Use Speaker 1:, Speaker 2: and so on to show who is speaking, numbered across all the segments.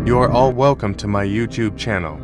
Speaker 1: You are all welcome to my YouTube channel.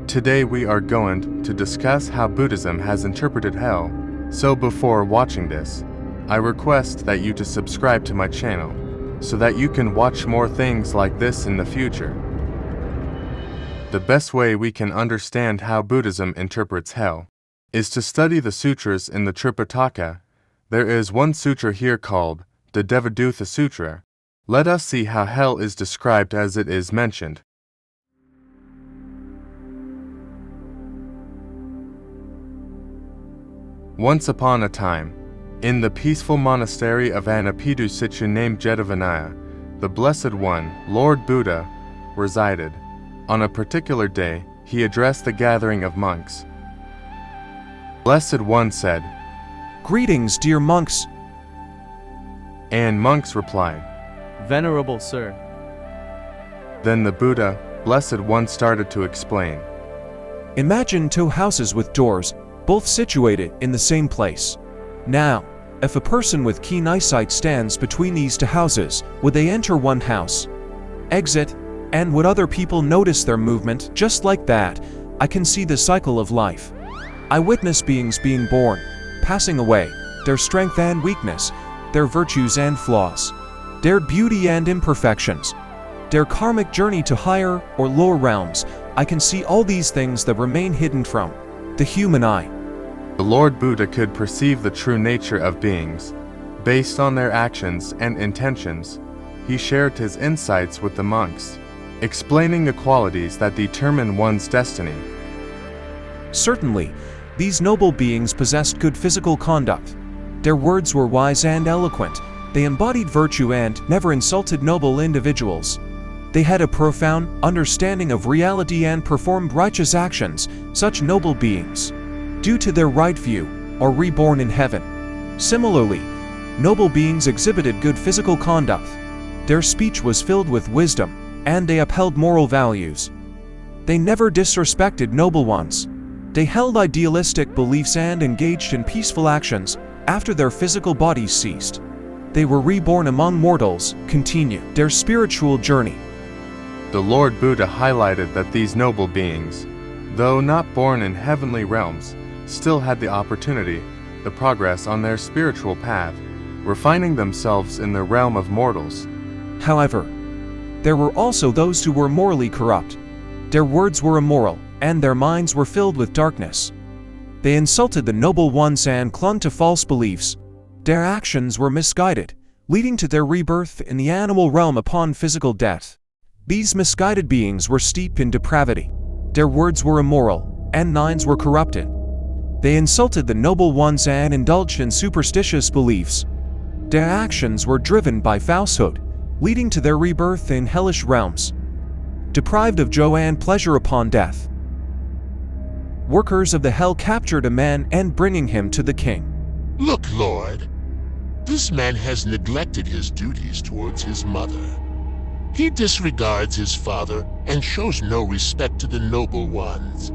Speaker 1: Today we are going to discuss how Buddhism has interpreted hell. So before watching this, I request that you to subscribe to my channel so that you can watch more things like this in the future. The best way we can understand how Buddhism interprets hell is to study the sutras in the Tripitaka. There is one sutra here called the Devadutha Sutra. Let us see how hell is described as it is mentioned. Once upon a time, in the peaceful monastery of an Apidusitcha named Devadutha, the Blessed One, Lord Buddha, resided. On a particular day, he addressed the gathering of monks. Blessed One said,
Speaker 2: "Greetings, dear monks."
Speaker 1: And monks replied,
Speaker 3: "Venerable Sir."
Speaker 1: Then the Buddha, Blessed One, started to explain.
Speaker 2: Imagine two houses with doors, both situated in the same place. Now, if a person with keen eyesight stands between these two houses, would they enter one house, exit, and would other people notice their movement? Just like that, I can see the cycle of life. I witness beings being born, passing away, their strength and weakness, their virtues and flaws, their beauty and imperfections, their karmic journey to higher or lower realms. I can see all these things that remain hidden from the human eye.
Speaker 1: The Lord Buddha could perceive the true nature of beings based on their actions and intentions. He shared his insights with the monks, explaining the qualities that determine one's destiny.
Speaker 2: Certainly, these noble beings possessed good physical conduct. Their words were wise and eloquent. They embodied virtue and never insulted noble individuals. They had a profound understanding of reality and performed righteous actions. Such noble beings, due to their right view, are reborn in heaven. Similarly, noble beings exhibited good physical conduct. Their speech was filled with wisdom, and they upheld moral values. They never disrespected noble ones. They held idealistic beliefs and engaged in peaceful actions. After their physical bodies ceased, they were reborn among mortals, continue their spiritual journey.
Speaker 1: The Lord Buddha highlighted that these noble beings, though not born in heavenly realms, still had the opportunity, the progress on their spiritual path, refining themselves in the realm of mortals.
Speaker 2: However, there were also those who were morally corrupt. Their words were immoral, and their minds were filled with darkness. They insulted the noble ones and clung to false beliefs. Their actions were misguided, leading to their rebirth in the animal realm upon physical death. These misguided beings were steeped in depravity. Their words were immoral, and minds were corrupted. They insulted the noble ones and indulged in superstitious beliefs. Their actions were driven by falsehood, leading to their rebirth in hellish realms, deprived of joy and pleasure upon death. Workers of the hell captured a man and bringing him to the king.
Speaker 4: "Look, Lord, this man has neglected his duties towards his mother. He disregards his father and shows no respect to the noble ones.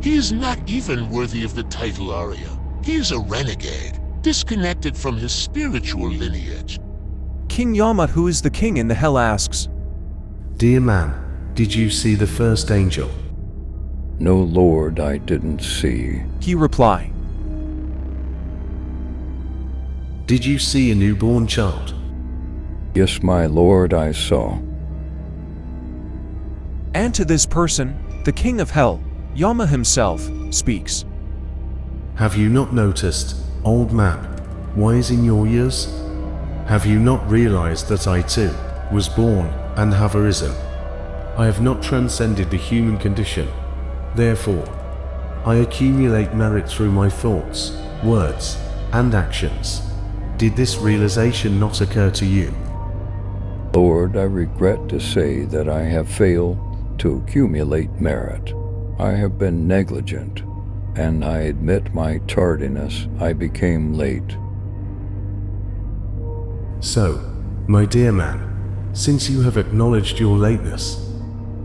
Speaker 4: He is not even worthy of the title Arya. He is a renegade, disconnected from his spiritual lineage."
Speaker 2: King Yama, who is the king in the hell, asks,
Speaker 5: "Dear man, did you see the first angel?"
Speaker 6: "No, Lord, I didn't see."
Speaker 2: He replied.
Speaker 5: "Did you see a newborn child?"
Speaker 6: "Yes, my Lord, I saw."
Speaker 2: And to this person, the king of hell, Yama himself, speaks.
Speaker 5: "Have you not noticed, old man, wise in your years? Have you not realized that I too was born and have arisen? I have not transcended the human condition. Therefore, I accumulate merit through my thoughts, words, and actions. Did this realization not occur to you?"
Speaker 6: "Lord, I regret to say that I have failed to accumulate merit. I have been negligent, and I admit my tardiness. I became late."
Speaker 5: "So, my dear man, since you have acknowledged your lateness,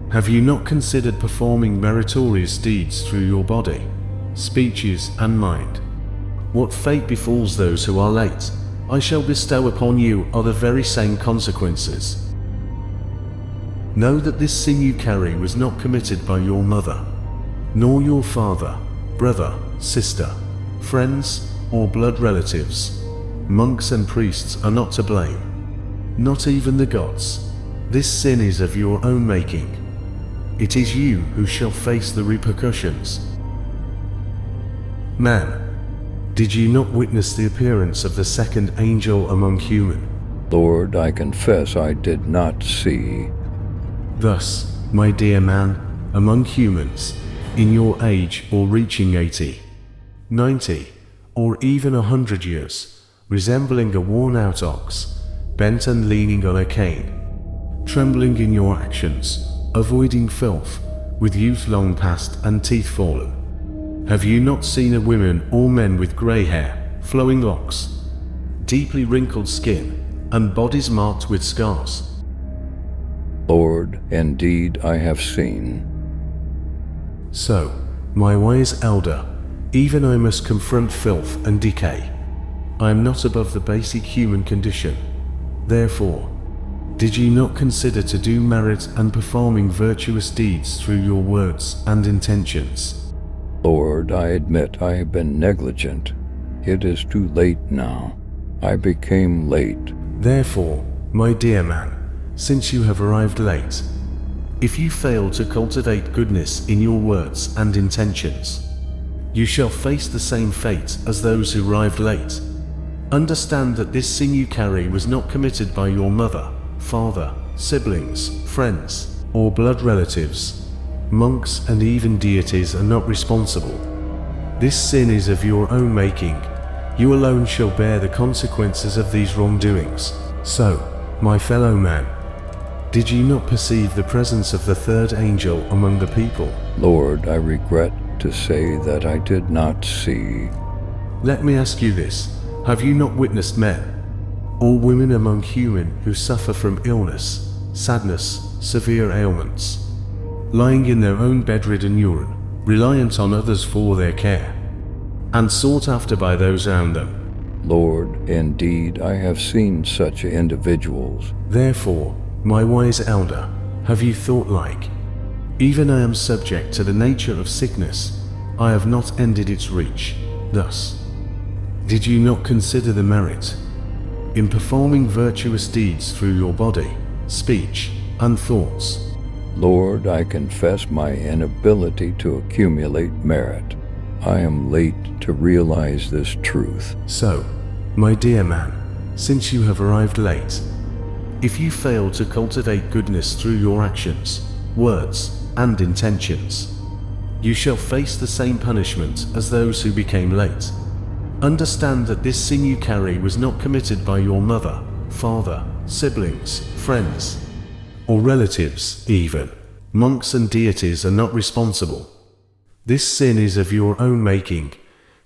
Speaker 5: have you not considered performing meritorious deeds through your body, speeches, and mind? What fate befalls those who are late, I shall bestow upon you are the very same consequences." Know that this sin you carry was not committed by your mother, nor your father, brother, sister, friends, or blood relatives. Monks and priests are not to blame, not even the gods. This sin is of your own making. It is you who shall face the repercussions. Man, did you not witness the appearance of the second angel among human?
Speaker 6: Lord, I confess I did not see.
Speaker 5: Thus, my dear man, among humans, in your age or reaching 80, 90, or even 100 years, resembling a worn-out ox, bent and leaning on a cane, trembling in your actions, avoiding filth, with youth long past and teeth fallen. Have you not seen a woman or men with grey hair, flowing locks, deeply wrinkled skin, and bodies marked with scars?
Speaker 6: Lord, indeed I have seen.
Speaker 5: So, my wise elder, even I must confront filth and decay. I am not above the basic human condition. Therefore, did you not consider to do merit and performing virtuous deeds through your words and intentions?
Speaker 6: Lord, I admit I have been negligent. It is too late now. I became late.
Speaker 5: Therefore, my dear man, since you have arrived late, if you fail to cultivate goodness in your words and intentions, you shall face the same fate as those who arrived late. Understand that this sin you carry was not committed by your mother, father, siblings, friends, or blood relatives. Monks and even deities are not responsible. This sin is of your own making. You alone shall bear the consequences of these wrongdoings. So, my fellow man, did you not perceive the presence of the third angel among the people?
Speaker 6: Lord, I regret to say that I did not see.
Speaker 5: Let me ask you this. Have you not witnessed men or women among human who suffer from illness, sadness, severe ailments, lying in their own bedridden urine, reliant on others for their care, and sought after by those around them?
Speaker 6: Lord, indeed I have seen such individuals.
Speaker 5: Therefore, my wise elder, have you thought like, even I am subject to the nature of sickness, I have not ended its reach. Thus, did you not consider the merit in performing virtuous deeds through your body, speech, and thoughts?
Speaker 6: Lord, I confess my inability to accumulate merit. I am late to realize this truth.
Speaker 5: So, my dear man, since you have arrived late, if you fail to cultivate goodness through your actions, words, and intentions, you shall face the same punishment as those who became late. Understand that this sin you carry was not committed by your mother, father, siblings, friends, or relatives even. Monks and deities are not responsible. This sin is of your own making.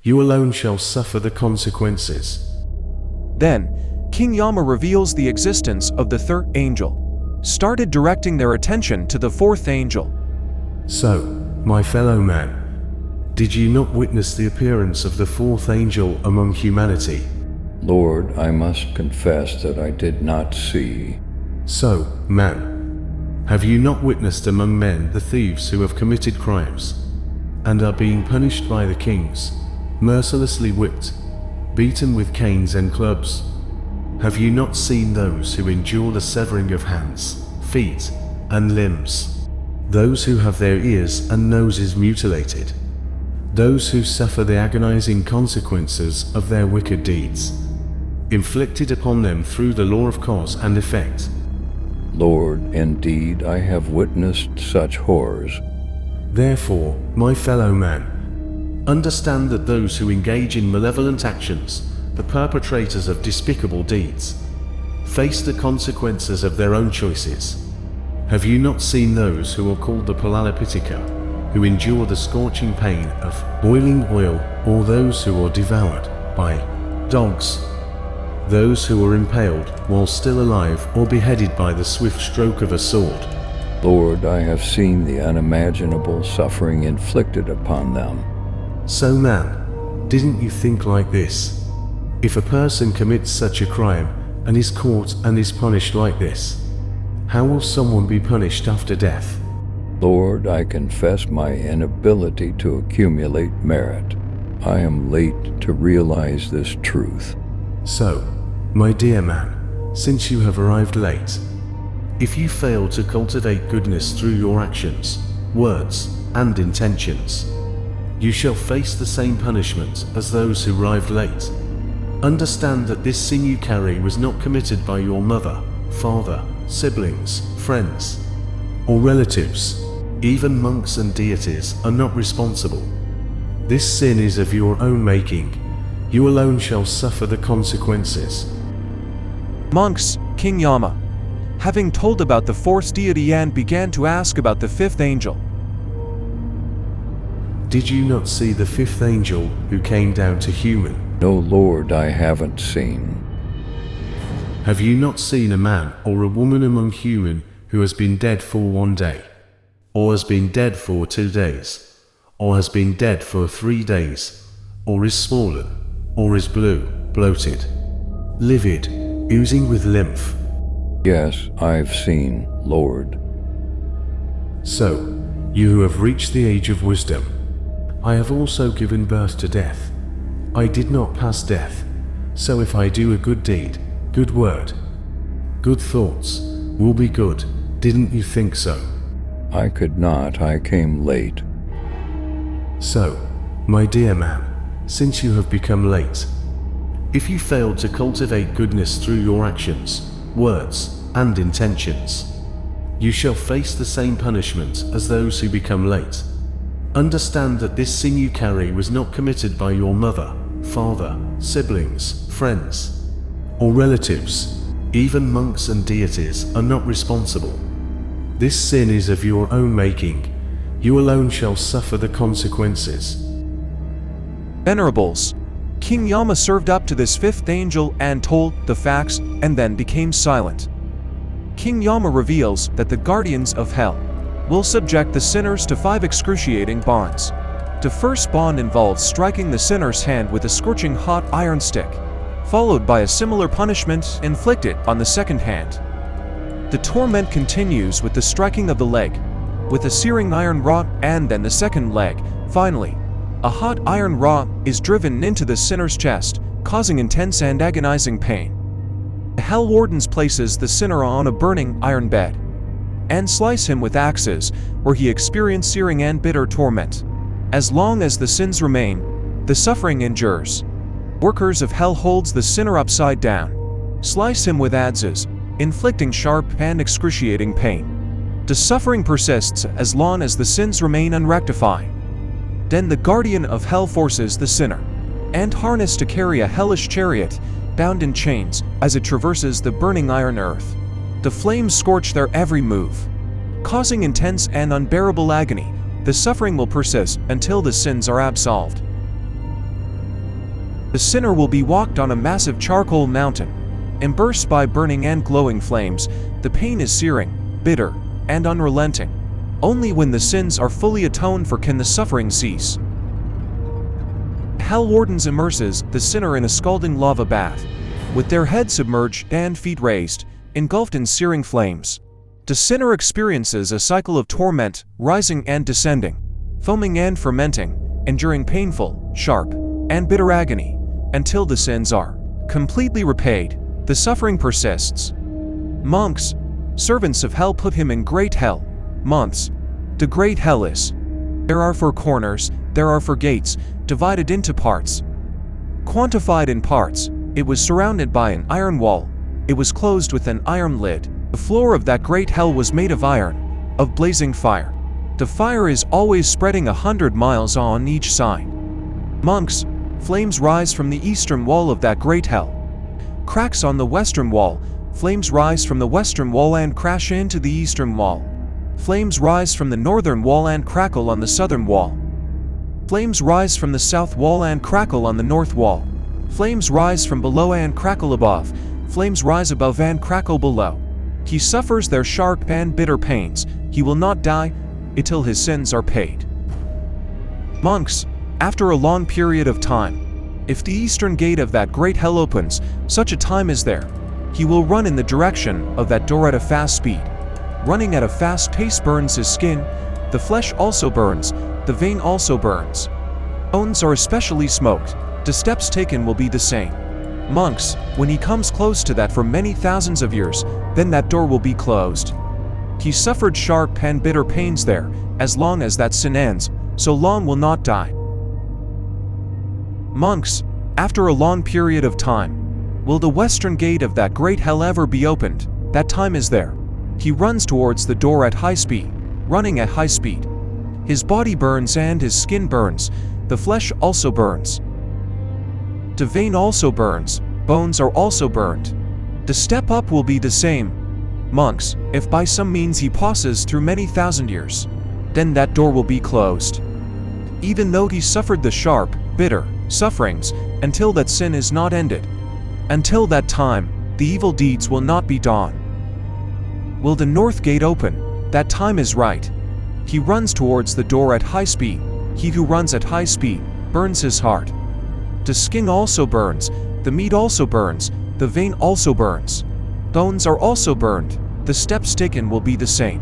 Speaker 5: You alone shall suffer the consequences.
Speaker 2: Then, King Yama reveals the existence of the third angel, started directing their attention to the fourth angel.
Speaker 5: So, my fellow man, did you not witness the appearance of the fourth angel among humanity?
Speaker 6: Lord, I must confess that I did not see.
Speaker 5: So, man, have you not witnessed among men the thieves who have committed crimes, and are being punished by the kings, mercilessly whipped, beaten with canes and clubs? Have you not seen those who endure the severing of hands, feet, and limbs? Those who have their ears and noses mutilated? Those who suffer the agonizing consequences of their wicked deeds, inflicted upon them through the law of cause and effect?
Speaker 6: Lord, indeed I have witnessed such horrors.
Speaker 5: Therefore, my fellow man, understand that those who engage in malevolent actions, the perpetrators of despicable deeds, face the consequences of their own choices. Have you not seen those who are called the tripitaka, who endure the scorching pain of boiling oil, or those who are devoured by dogs, those who are impaled while still alive or beheaded by the swift stroke of a sword?
Speaker 6: Lord, I have seen the unimaginable suffering inflicted upon them.
Speaker 5: So man, didn't you think like this? If a person commits such a crime and is caught and is punished like this, How will someone be punished after death?
Speaker 6: Lord, I confess my inability to accumulate merit. I am late to realize this truth.
Speaker 5: So, my dear man, since you have arrived late, if you fail to cultivate goodness through your actions, words, and intentions, you shall face the same punishment as those who arrived late. Understand that this sin you carry was not committed by your mother, father, siblings, friends, or relatives. Even monks and deities are not responsible. This sin is of your own making. You alone shall suffer the consequences.
Speaker 2: Monks, King Yama, having told about the fourth deity and began to ask about the fifth angel.
Speaker 5: Did you not see the fifth angel who came down to human?
Speaker 6: No, Lord, I haven't seen.
Speaker 5: Have you not seen a man or a woman among human who has been dead for 1 day, or has been dead for 2 days, or has been dead for 3 days, or is swollen, or is blue, bloated, livid, oozing with lymph?
Speaker 6: Yes, I've seen, Lord.
Speaker 5: So, you who have reached the age of wisdom, I have also given birth to death. I did not pass death, so if I do a good deed, good word, good thoughts, will be good. Didn't you think so?
Speaker 6: I could not, I came late.
Speaker 5: So, my dear man, since you have become late, if you failed to cultivate goodness through your actions, words, and intentions, you shall face the same punishment as those who become late. Understand that this sin you carry was not committed by your mother, father, siblings, friends, or relatives. Even monks and deities are not responsible. This sin is of your own making. You alone shall suffer the consequences.
Speaker 2: Venerables, King Yama served up to this fifth angel and told the facts and then became silent. King Yama reveals that the guardians of hell will subject the sinners to 5 excruciating bonds. The first bond involves striking the sinner's hand with a scorching hot iron stick, followed by a similar punishment inflicted on the second hand. The torment continues with the striking of the leg, with a searing iron rod, and then the second leg. Finally, a hot iron rod is driven into the sinner's chest, causing intense and agonizing pain. The Hell Wardens places the sinner on a burning iron bed and slice him with axes, where he experiences searing and bitter torment. As long as the sins remain, the suffering endures. Workers of hell holds the sinner upside down, slice him with adzes, inflicting sharp and excruciating pain. The suffering persists as long as the sins remain unrectified. Then the guardian of hell forces the sinner and harnessed to carry a hellish chariot, bound in chains, as it traverses the burning iron earth. The flames scorch their every move, causing intense and unbearable agony. The suffering will persist until the sins are absolved. The sinner will be walked on a massive charcoal mountain, embarrassed by burning and glowing flames. The pain is searing, bitter, and unrelenting. Only when the sins are fully atoned for can the suffering cease. Hell Wardens immerses the sinner in a scalding lava bath, with their head submerged and feet raised, engulfed in searing flames. The sinner experiences a cycle of torment, rising and descending, foaming and fermenting, enduring painful, sharp, and bitter agony, until the sins are completely repaid. The suffering persists. Monks, servants of hell, put him in great hell. Months. The great hell is. There are 4 corners, there are 4 gates, divided into parts. Quantified in parts, it was surrounded by an iron wall. It was closed with an iron lid. The floor of that great hell was made of iron, of blazing fire. The fire is always spreading 100 miles on each side. Monks, flames rise from the eastern wall of that great hell. Cracks on the western wall, flames rise from the western wall and crash into the eastern wall. Flames rise from the northern wall and crackle on the southern wall. Flames rise from the south wall and crackle on the north wall. Flames rise from below and crackle above. Flames rise above and crackle below. He suffers their sharp and bitter pains. He will not die until his sins are paid. Monks, after a long period of time, if the eastern gate of that great hell opens, such a time is there, he will run in the direction of that door at a fast speed. running at a fast pace burns his skin, the flesh also burns, the vein also burns. Bones are especially smoked, the steps taken will be the same. Monks, when he comes close to that for many thousands of years, then that door will be closed. He suffered sharp and bitter pains there, as long as that sin ends, so long will not die. Monks, after a long period of time, will the western gate of that great hell ever be opened? That time is there. He runs towards the door at high speed, running at high speed. His body burns and his skin burns, the flesh also burns. The vein also burns, bones are also burned. The step up will be the same. Monks, if by some means he passes through many thousand years, then that door will be closed. Even though he suffered the sharp, bitter sufferings, until that sin is not ended. Until that time, the evil deeds will not be done. Will the north gate open? That time is right. He runs towards the door at high speed. He who runs at high speed burns his heart. The skin also burns, the meat also burns, the vein also burns. Bones are also burned, the steps taken will be the same.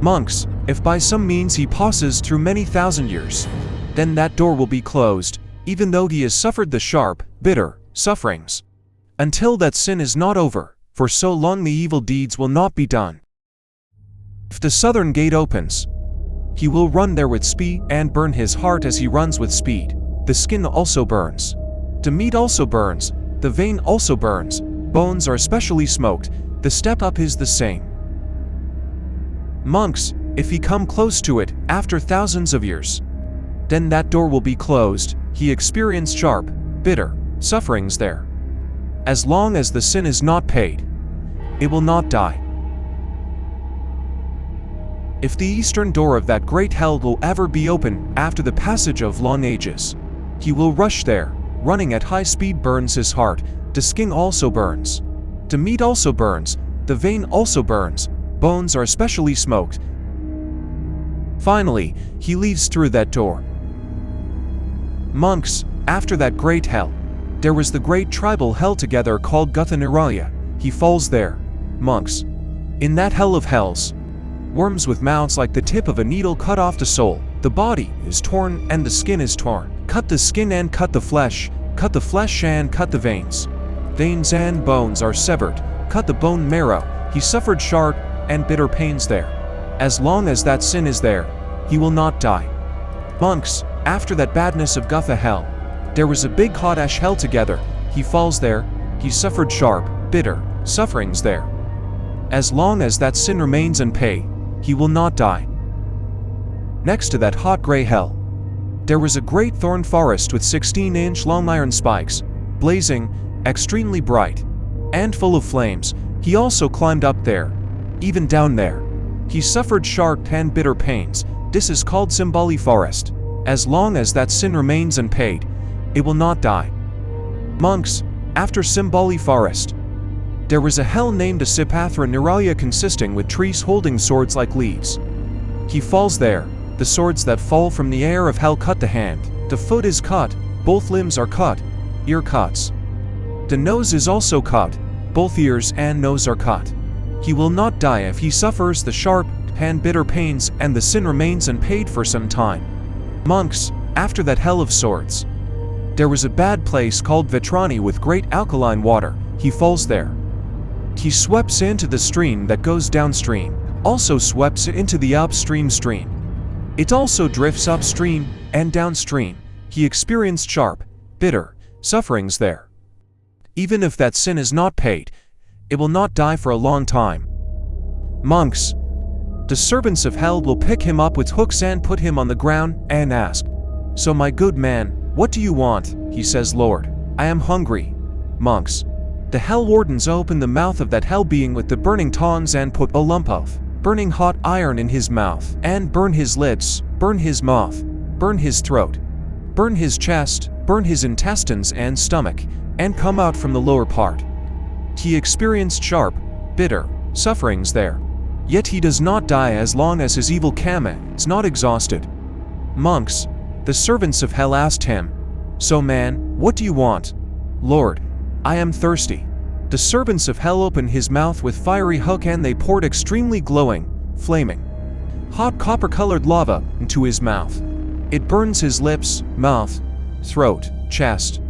Speaker 2: Monks, if by some means he passes through many thousand years, then that door will be closed, even though he has suffered the sharp, bitter sufferings. Until that sin is not over, for so long the evil deeds will not be done. If the southern gate opens, he will run there with speed and burn his heart as he runs with speed. The skin also burns. The meat also burns, the vein also burns, bones are especially smoked, the step up is the same. Monks, if he come close to it after thousands of years, then that door will be closed, he experienced sharp, bitter sufferings there. As long as the sin is not paid, it will not die. If the eastern door of that great hell will ever be open after the passage of long ages, he will rush there, running at high speed burns his heart, the skin also burns. The meat also burns, the vein also burns, bones are especially smoked. Finally, he leaves through that door. Monks, after that great hell, there was the great tribal hell together called Gutha. He falls there. Monks, in that hell of hells, worms with mouths like the tip of a needle cut off the soul, the body is torn and the skin is torn. Cut the skin and cut the flesh and cut the veins. Veins and bones are severed, cut the bone marrow, he suffered sharp and bitter pains there. As long as that sin is there, he will not die. Monks, after that badness of Gutha hell, there was a big hot ash hell together, he falls there, he suffered sharp, bitter sufferings there. As long as that sin remains unpaid, he will not die. Next to that hot gray hell, there was a great thorn forest with 16-inch long iron spikes, blazing, extremely bright, and full of flames. He also climbed up there, even down there. He suffered sharp and bitter pains. This is called Simbali forest. As long as that sin remains unpaid, it will not die. Monks, after Simbali forest, there was a hell named Asipathra Niraya consisting with trees holding swords like leaves. He falls there. The swords that fall from the air of hell cut the hand, the foot is cut, both limbs are cut, ear cuts. The nose is also cut, both ears and nose are cut. He will not die if he suffers the sharp and bitter pains and the sin remains unpaid for some time. Monks, after that hell of swords, there was a bad place called Vetrani with great alkaline water. He falls there. He sweeps into the stream that goes downstream, also sweeps into the upstream stream. It also drifts upstream and downstream. He experienced sharp, bitter sufferings there. Even if that sin is not paid, it will not die for a long time. Monks, the servants of hell will pick him up with hooks and put him on the ground and ask, "So my good man, what do you want?" He says, "Lord, I am hungry." Monks, the hell wardens open the mouth of that hell being with the burning tongs and put a lump of burning hot iron in his mouth, and burn his lips, burn his mouth, burn his throat, burn his chest, burn his intestines and stomach, and come out from the lower part. He experienced sharp, bitter sufferings there. Yet he does not die as long as his evil karma is not exhausted. Monks, the servants of hell asked him, "So man, what do you want?" "Lord, I am thirsty." The The servants of hell opened his mouth with fiery hook, and they poured extremely glowing, flaming, hot copper-colored lava into his mouth. It burns his lips, mouth, throat, chest.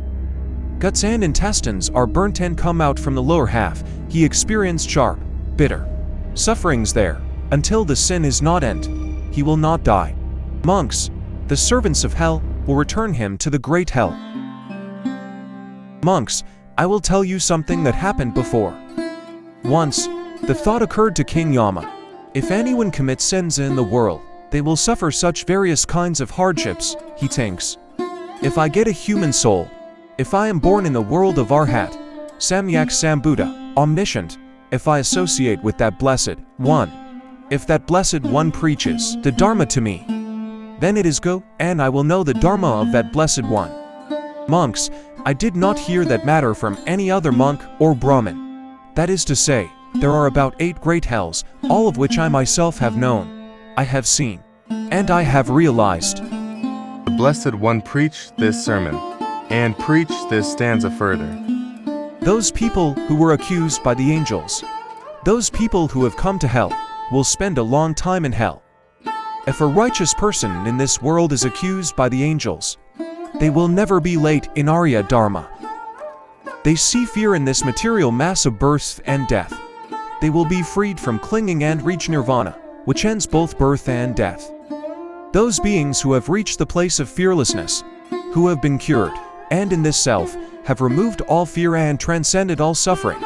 Speaker 2: Guts and intestines are burnt and come out from the lower half. He experienced sharp, bitter sufferings there, until the sin is not end. He will not die. Monks, the servants of hell, will return him to the great hell. Monks, I will tell you something that happened before. Once, the thought occurred to King Yama. If anyone commits sins in the world, they will suffer such various kinds of hardships, he thinks. If I get a human soul, if I am born in the world of Arhat, Samyak Sambuddha, omniscient, if I associate with that blessed one, if that blessed one preaches the Dharma to me, then it is go, and I will know the Dharma of that blessed one. Monks, I did not hear that matter from any other monk or Brahmin. That is to say, there are about 8 great hells, all of which I myself have known, I have seen, and I have realized.
Speaker 1: The Blessed One preached this sermon, and preached this stanza further.
Speaker 2: Those people who were accused by the angels, those people who have come to hell, will spend a long time in hell. If a righteous person in this world is accused by the angels, they will never be late in Arya Dharma. They see fear in this material mass of birth and death. They will be freed from clinging and reach nirvana, which ends both birth and death. Those beings who have reached the place of fearlessness, who have been cured, and in this self, have removed all fear and transcended all suffering,